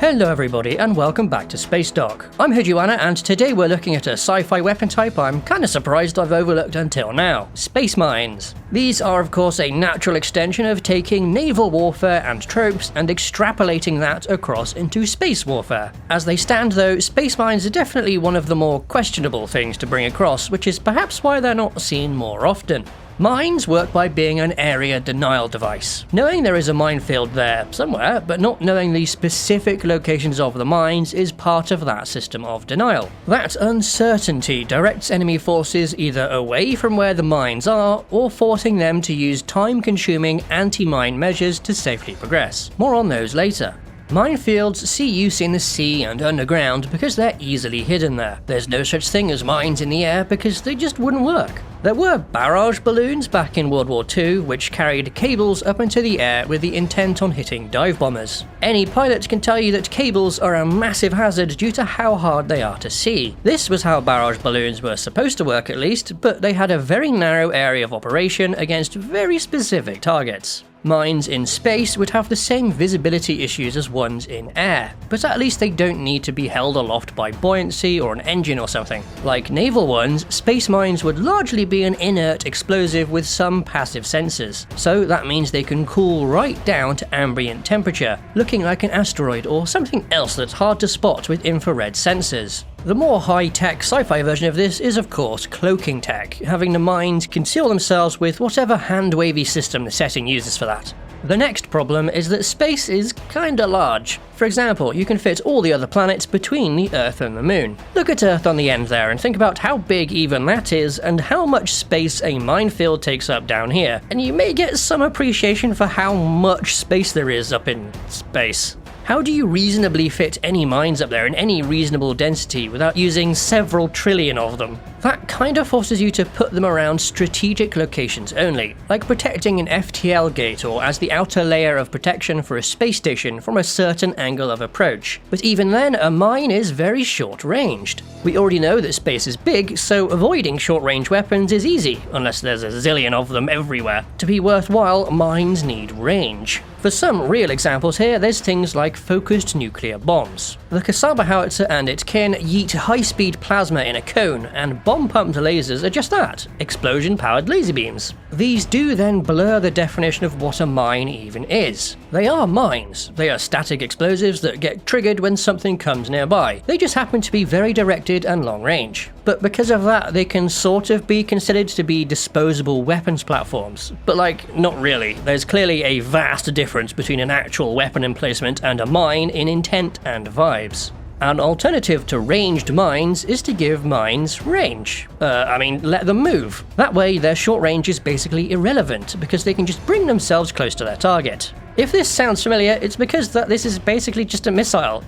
Hello everybody and welcome back to Spacedock. I'm Hijuana and today we're looking at a sci-fi weapon type I'm kinda surprised I've overlooked until now. Space mines. These are of course a natural extension of taking naval warfare and tropes and extrapolating that across into space warfare. As they stand though, space mines are definitely one of the more questionable things to bring across, which is perhaps why they're not seen more often. Mines work by being an area denial device. Knowing there is a minefield there somewhere, but not knowing the specific locations of the mines is part of that system of denial. That uncertainty directs enemy forces either away from where the mines are, or forcing them to use time-consuming anti-mine measures to safely progress. More on those later. Minefields see use in the sea and underground because they're easily hidden there. There's no such thing as mines in the air because they just wouldn't work. There were barrage balloons back in World War II which carried cables up into the air with the intent on hitting dive bombers. Any pilot can tell you that cables are a massive hazard due to how hard they are to see. This was how barrage balloons were supposed to work at least, but they had a very narrow area of operation against very specific targets. Mines in space would have the same visibility issues as ones in air, but at least they don't need to be held aloft by buoyancy or an engine or something. Like naval ones, space mines would largely be an inert explosive with some passive sensors, so that means they can cool right down to ambient temperature, looking like an asteroid or something else that's hard to spot with infrared sensors. The more high-tech sci-fi version of this is of course cloaking tech, having the mines conceal themselves with whatever hand-wavy system the setting uses for that. The next problem is that space is kinda large. For example, you can fit all the other planets between the Earth and the Moon. Look at Earth on the end there and think about how big even that is and how much space a minefield takes up down here, and you may get some appreciation for how much space there is up in space. How do you reasonably fit any mines up there in any reasonable density without using several trillion of them? That kinda forces you to put them around strategic locations only, like protecting an FTL gate or as the outer layer of protection for a space station from a certain angle of approach. But even then, a mine is very short-ranged. We already know that space is big, so avoiding short-range weapons is easy, unless there's a zillion of them everywhere. To be worthwhile, mines need range. For some real examples here, there's things like focused nuclear bombs. The Kasaba howitzer and its kin yeet high-speed plasma in a cone, and bomb-pumped lasers are just that, explosion-powered laser beams. These do then blur the definition of what a mine even is. They are mines. They are static explosives that get triggered when something comes nearby. They just happen to be very directed and long-range. But because of that, they can sort of be considered to be disposable weapons platforms. But like, not really. There's clearly a vast difference between an actual weapon emplacement and a mine in intent and vibes. An alternative to ranged mines is to give mines range. Let them move. That way their short range is basically irrelevant because they can just bring themselves close to their target. If this sounds familiar, it's because this is basically just a missile.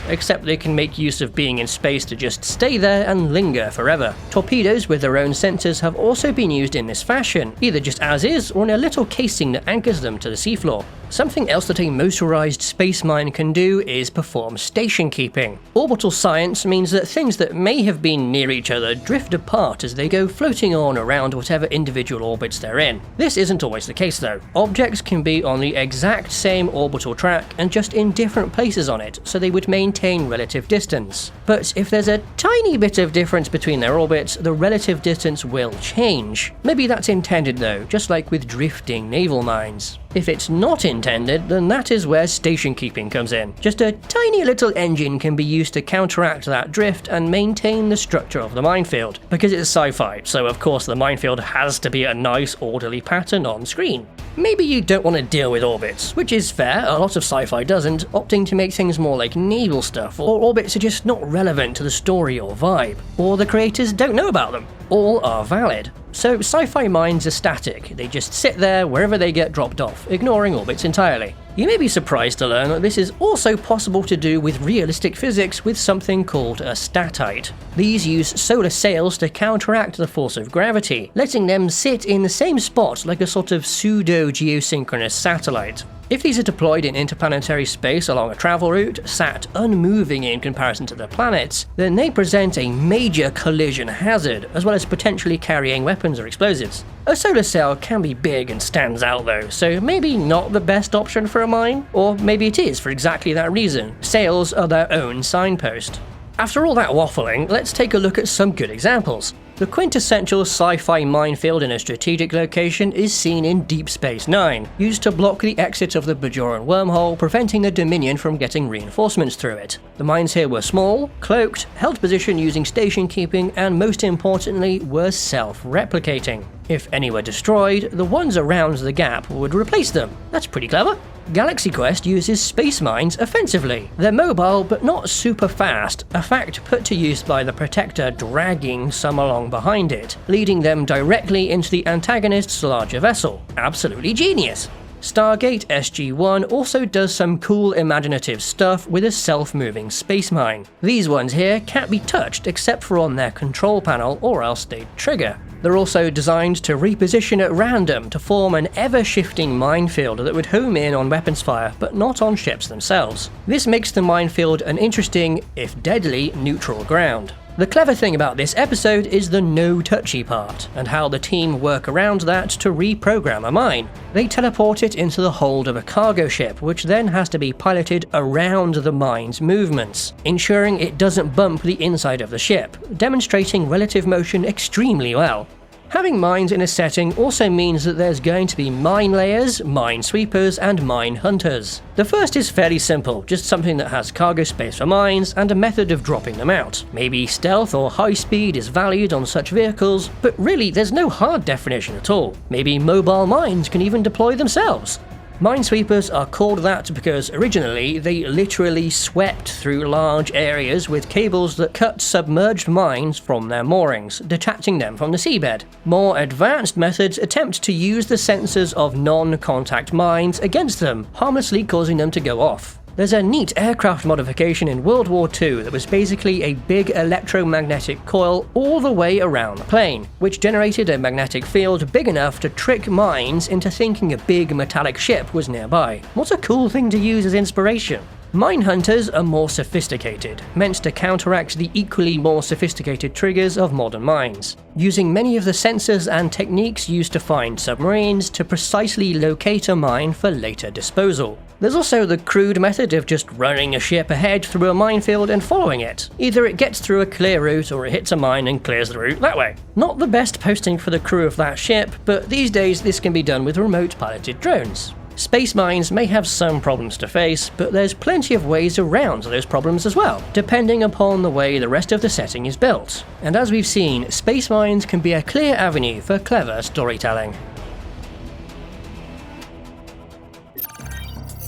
Except they can make use of being in space to just stay there and linger forever. Torpedoes with their own sensors have also been used in this fashion, either just as is or in a little casing that anchors them to the seafloor. Something else that a motorized space mine can do is perform station keeping. Orbital science means that things that may have been near each other drift apart as they go floating on around whatever individual orbits they're in. This isn't always the case though. Objects can be on the exact same orbital track and just in different places on it, so they would maintain relative distance. But if there's a tiny bit of difference between their orbits, the relative distance will change. Maybe that's intended though, just like with drifting naval mines. If it's not intended, then that is where station keeping comes in. Just a tiny little engine can be used to counteract that drift and maintain the structure of the minefield. Because it's sci-fi, so of course the minefield has to be a nice orderly pattern on screen. Maybe you don't want to deal with orbits, which is fair, a lot of sci-fi doesn't, opting to make things more like naval stuff, or orbits are just not relevant to the story or vibe, or the creators don't know about them. All are valid. So sci-fi mines are static, they just sit there wherever they get dropped off, ignoring orbits entirely. You may be surprised to learn that this is also possible to do with realistic physics with something called a statite. These use solar sails to counteract the force of gravity, letting them sit in the same spot like a sort of pseudo-geosynchronous satellite. If these are deployed in interplanetary space along a travel route, sat unmoving in comparison to their planets, then they present a major collision hazard, as well as potentially carrying weapons or explosives. A solar sail can be big and stands out though, so maybe not the best option for a mine, or maybe it is for exactly that reason. Sails are their own signpost. After all that waffling, let's take a look at some good examples. The quintessential sci-fi minefield in a strategic location is seen in Deep Space Nine, used to block the exit of the SOJOURN wormhole, preventing the Dominion from getting reinforcements through it. The mines here were small, cloaked, held position using station keeping, and most importantly, were self-replicating. If any were destroyed, the ones around the gap would replace them. That's pretty clever. Galaxy Quest uses space mines offensively. They're mobile but not super fast, a fact put to use by the Protector dragging some along behind it, leading them directly into the antagonist's larger vessel. Absolutely genius! Stargate SG-1 also does some cool imaginative stuff with a self-moving space mine. These ones here can't be touched except for on their control panel or else they'd trigger. They're also designed to reposition at random to form an ever-shifting minefield that would home in on weapons fire, but not on ships themselves. This makes the minefield an interesting, if deadly, neutral ground. The clever thing about this episode is the no-touchy part, and how the team work around that to reprogram a mine. They teleport it into the hold of a cargo ship, which then has to be piloted around the mine's movements, ensuring it doesn't bump the inside of the ship, demonstrating relative motion extremely well. Having mines in a setting also means that there's going to be mine layers, mine sweepers, and mine hunters. The first is fairly simple, just something that has cargo space for mines and a method of dropping them out. Maybe stealth or high speed is valued on such vehicles, but really there's no hard definition at all. Maybe mobile mines can even deploy themselves. Minesweepers are called that because originally they literally swept through large areas with cables that cut submerged mines from their moorings, detaching them from the seabed. More advanced methods attempt to use the sensors of non-contact mines against them, harmlessly causing them to go off. There's a neat aircraft modification in World War II that was basically a big electromagnetic coil all the way around the plane, which generated a magnetic field big enough to trick mines into thinking a big metallic ship was nearby. What a cool thing to use as inspiration! Mine hunters are more sophisticated, meant to counteract the equally more sophisticated triggers of modern mines, using many of the sensors and techniques used to find submarines to precisely locate a mine for later disposal. There's also the crude method of just running a ship ahead through a minefield and following it. Either it gets through a clear route or it hits a mine and clears the route that way. Not the best posting for the crew of that ship, but these days this can be done with remote piloted drones. Space mines may have some problems to face, but there's plenty of ways around those problems as well, depending upon the way the rest of the setting is built. And as we've seen, space mines can be a clear avenue for clever storytelling.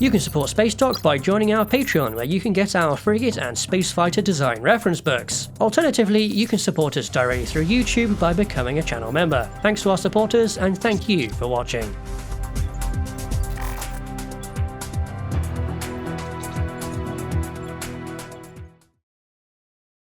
You can support Spacedock by joining our Patreon, where you can get our frigate and spacefighter design reference books. Alternatively, you can support us directly through YouTube by becoming a channel member. Thanks to our supporters, and thank you for watching.